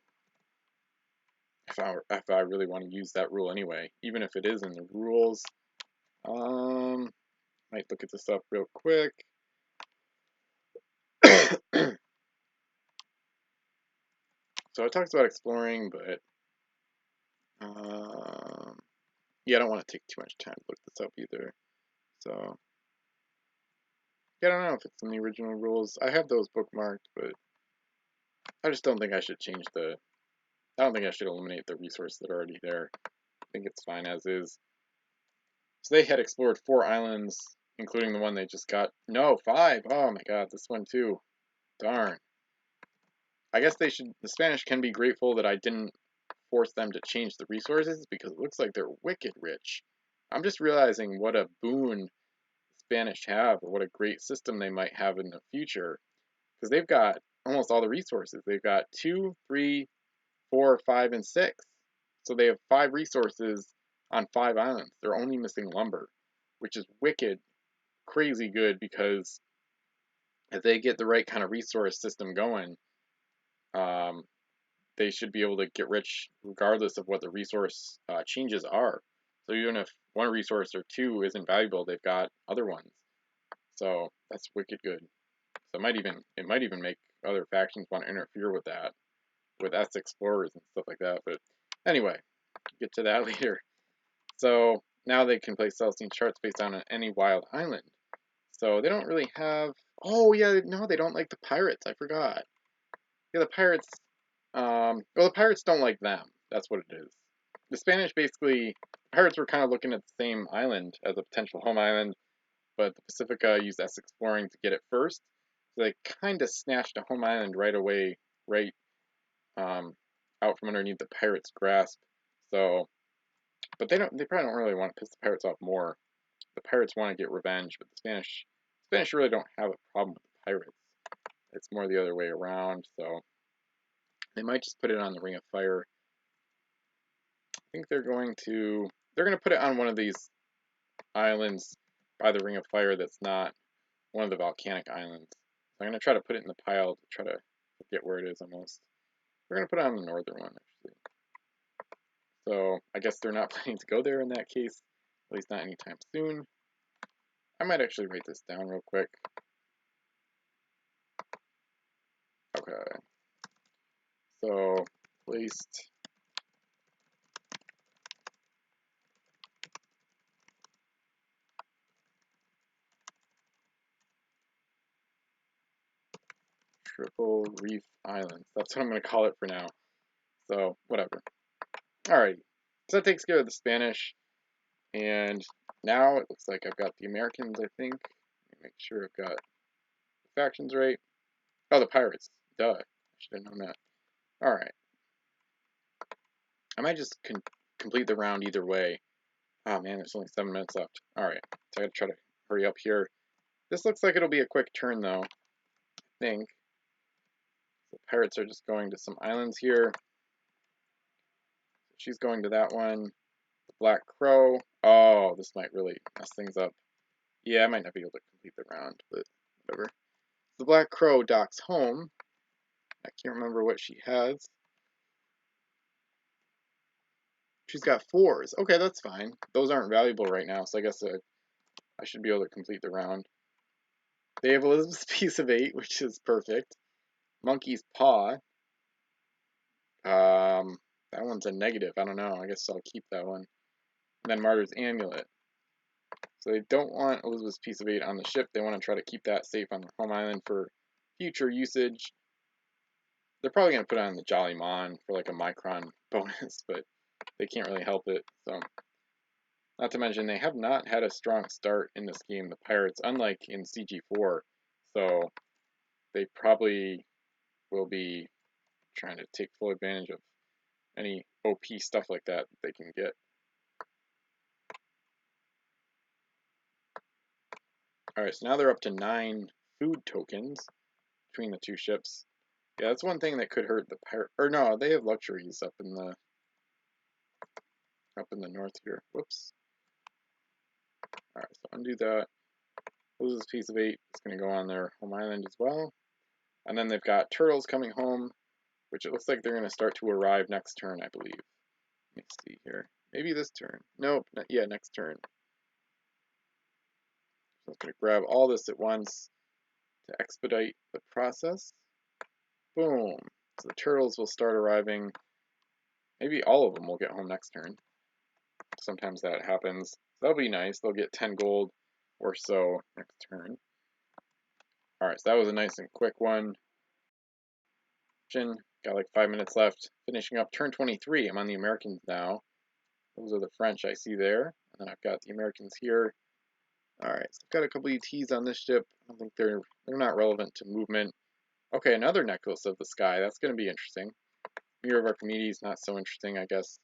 if I really want to use that rule anyway, even if it is in the rules. Might look at this up real quick. So it talks about exploring, but yeah, I don't want to take too much time to look this up either. So yeah, I don't know if it's in the original rules. I have those bookmarked, but I just don't think I should change the. I don't think I should eliminate the resources that are already there. I think it's fine as is. So they had explored 4 islands, including the one they just got. No, 5. Oh my god, this one too. Darn. I guess they should. The Spanish can be grateful that I didn't force them to change the resources because it looks like they're wicked rich. I'm just realizing what a boon the Spanish have, or what a great system they might have in the future, because they've got almost all the resources. They've got 2, 3, 4, 5, and 6. So they have 5 resources on 5 islands. They're only missing lumber, which is wicked, crazy good, because if they get the right kind of resource system going, um, they should be able to get rich regardless of what the resource changes are. So even if one resource or 2 isn't valuable, they've got other ones. So that's wicked good. So it might even make other factions want to interfere with that, with S explorers and stuff like that. But anyway, get to that later. So now they can place Celestine charts based on any wild island. So they don't really have. Oh yeah, no, they don't like the pirates. I forgot. Yeah, the pirates. Well, the pirates don't like them. That's what it is. The Spanish basically, pirates were kind of looking at the same island as a potential home island, but the Pacifica used S exploring to get it first. So they kind of snatched a home island right away, right um, out from underneath the pirates' grasp. So, but they probably don't really want to piss the pirates off more. The pirates want to get revenge, but the Spanish really don't have a problem with the pirates. It's more the other way around. So they might just put it on the Ring of Fire. I think they're going to put it on one of these islands by the Ring of Fire that's not one of the volcanic islands. So I'm going to try to put it in the pile to try to forget where it is almost. We're going to put it on the northern one, actually. So I guess they're not planning to go there in that case, at least not anytime soon. I might actually write this down real quick. Okay. So, placed Triple Reef Islands. That's what I'm going to call it for now. So, whatever. Alright. So that takes care of the Spanish. And now it looks like I've got the Americans, I think. Let me make sure I've got the factions right. Oh, the pirates. Duh. I should have known that. Alright. I might just complete the round either way. Oh man, there's only 7 minutes left. Alright. So I gotta try to hurry up here. This looks like it'll be a quick turn though. I think. The pirates are just going to some islands here. She's going to that one. The Black Crow. Oh, this might really mess things up. Yeah, I might not be able to complete the round, but whatever. The Black Crow docks home. I can't remember what she has. She's got 4s. Okay, that's fine. Those aren't valuable right now, so I guess I should be able to complete the round. They have Elizabeth's piece of 8, which is perfect. Monkey's Paw. That one's a negative. I don't know. I guess I'll keep that one. And then Martyr's Amulet. So they don't want Elizabeth's piece of 8 on the ship. They want to try to keep that safe on the home island for future usage. They're probably going to put it on the Jolly Mon for like a Micron bonus, but they can't really help it. So, not to mention, they have not had a strong start in this game, the Pirates, unlike in CG4. So, they probably will be trying to take full advantage of any OP stuff like that they can get. Alright, so now they're up to 9 food tokens between the 2 ships. Yeah, that's one thing that could hurt the pirate. Or no, they have luxuries up in the north here. Whoops. Alright, so undo that. Lose this piece of 8. It's going to go on their home island as well. And then they've got turtles coming home. which it looks like they're going to start to arrive next turn, I believe. Let me see here. Maybe this turn. Nope. Yeah, next turn. So I'm going to grab all this at once to expedite the process. Boom. So the turtles will start arriving. Maybe all of them will get home next turn. Sometimes that happens. That'll be nice. They'll get 10 gold or so next turn. Alright, so that was a nice and quick one. Got like 5 minutes left. Finishing up turn 23. I'm on the Americans now. Those are the French I see there. And then I've got the Americans here. Alright, so I've got a couple ETs on this ship. I don't think they're not relevant to movement. Okay, another Necklace of the Sky. That's going to be interesting. Mirror of Archimedes, not so interesting, I guess.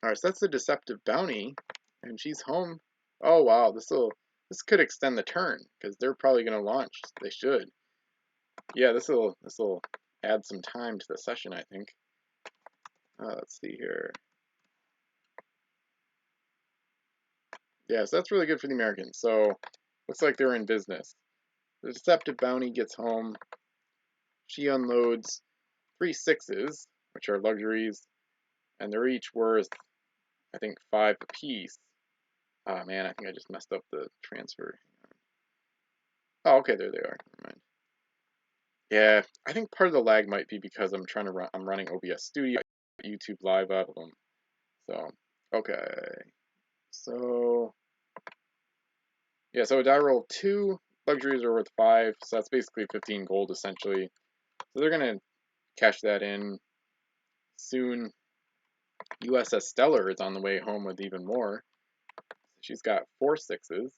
Alright, so that's the Deceptive Bounty. And she's home. Oh, wow. This could extend the turn, because they're probably going to launch. They should. Yeah, this will add some time to the session, I think. Let's see here. Yeah, so that's really good for the Americans. So, looks like they're in business. The Deceptive Bounty gets home. She unloads 3 6s, which are luxuries, and they're each worth, I think, 5 apiece. Oh man, I think I just messed up the transfer. Oh, okay, there they are. Never mind. Yeah, I think part of the lag might be because I'm running OBS Studio, YouTube Live out of them. So, okay. So, yeah, so a die roll 2, luxuries are worth 5, so that's basically 15 gold essentially. So they're gonna cash that in soon. USS Stellar is on the way home with even more. She's got 4 6s.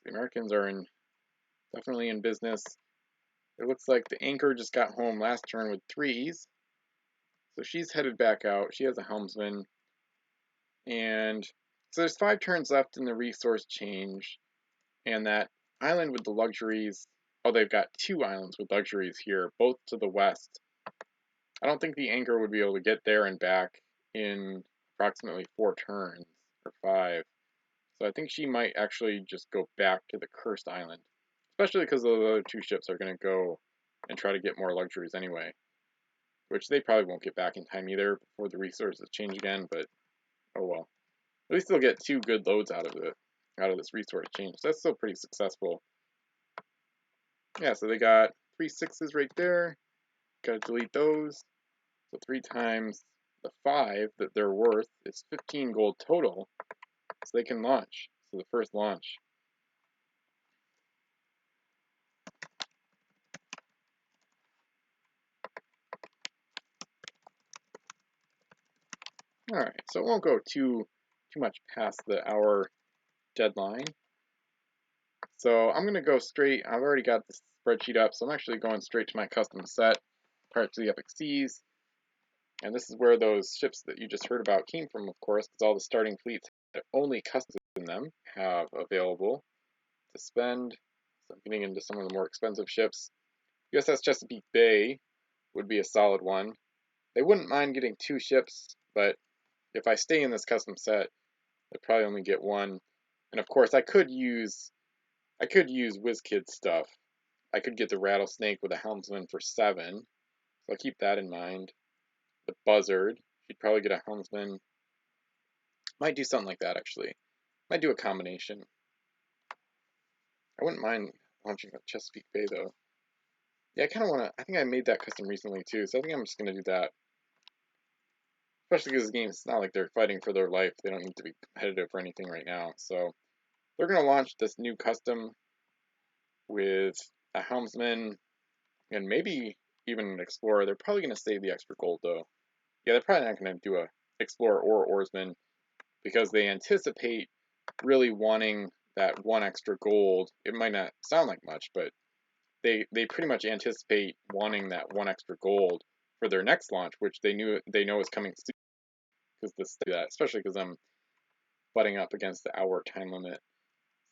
The Americans are definitely in business. It looks like the Anchor just got home last turn with 3s. So she's headed back out. She has a helmsman. And so there's 5 turns left in the resource change. And that island with the luxuries, oh, they've got 2 islands with luxuries here, both to the west. I don't think the Anchor would be able to get there and back in approximately 4 turns, or 5. So I think she might actually just go back to the Cursed Island. Especially because the other 2 ships are going to go and try to get more luxuries anyway. Which they probably won't get back in time either before the resources change again, but oh well. At least they'll get 2 good loads out of this resource change. So that's still pretty successful. Yeah, so they got 3 6s right there. Gotta delete those. So 3 times the 5 that they're worth is 15 gold total. So they can launch. So the first launch. Alright, so it won't go too much past the hour deadline. So I'm going to go straight. I've already got the spreadsheet up, so I'm actually going straight to my custom set, Pirates of the Epic Seas. And this is where those ships that you just heard about came from, of course, because all the starting fleets that only custom in them have available to spend. So I'm getting into some of the more expensive ships. USS Chesapeake Bay would be a solid one. They wouldn't mind getting 2 ships, but if I stay in this custom set, they'll probably only get 1. And of course, I could use WizKid stuff. I could get the Rattlesnake with a helmsman for 7. So I'll keep that in mind. The Buzzard, she'd probably get a helmsman. Might do something like that, actually. Might do a combination. I wouldn't mind launching a Chesapeake Bay, though. Yeah, I kind of want to... I think I made that custom recently, too, so I think I'm just going to do that. Especially because this game, it's not like they're fighting for their life. They don't need to be competitive or anything right now. So they're going to launch this new custom with a helmsman and maybe even an explorer. They're probably going to save the extra gold, though. Yeah, they're probably not going to do a explorer or oarsman because they anticipate really wanting that 1 extra gold. It might not sound like much, but they pretty much anticipate wanting that 1 extra gold for their next launch, which they know is coming soon. Because especially because I'm butting up against the hour time limit.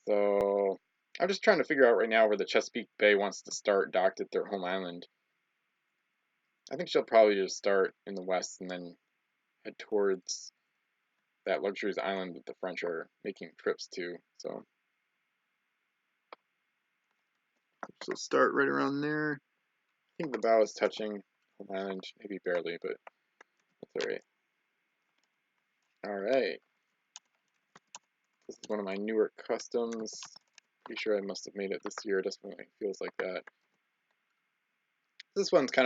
So I'm just trying to figure out right now where the Chesapeake Bay wants to start docked at their home island. I think she'll probably just start in the west and then head towards that luxurious island that the French are making trips to. So start right around there. think the bow is touching the land, maybe barely, but that's alright. Alright. This is one of my newer customs. Pretty sure I must have made it this year, definitely feels like that. This one's kind of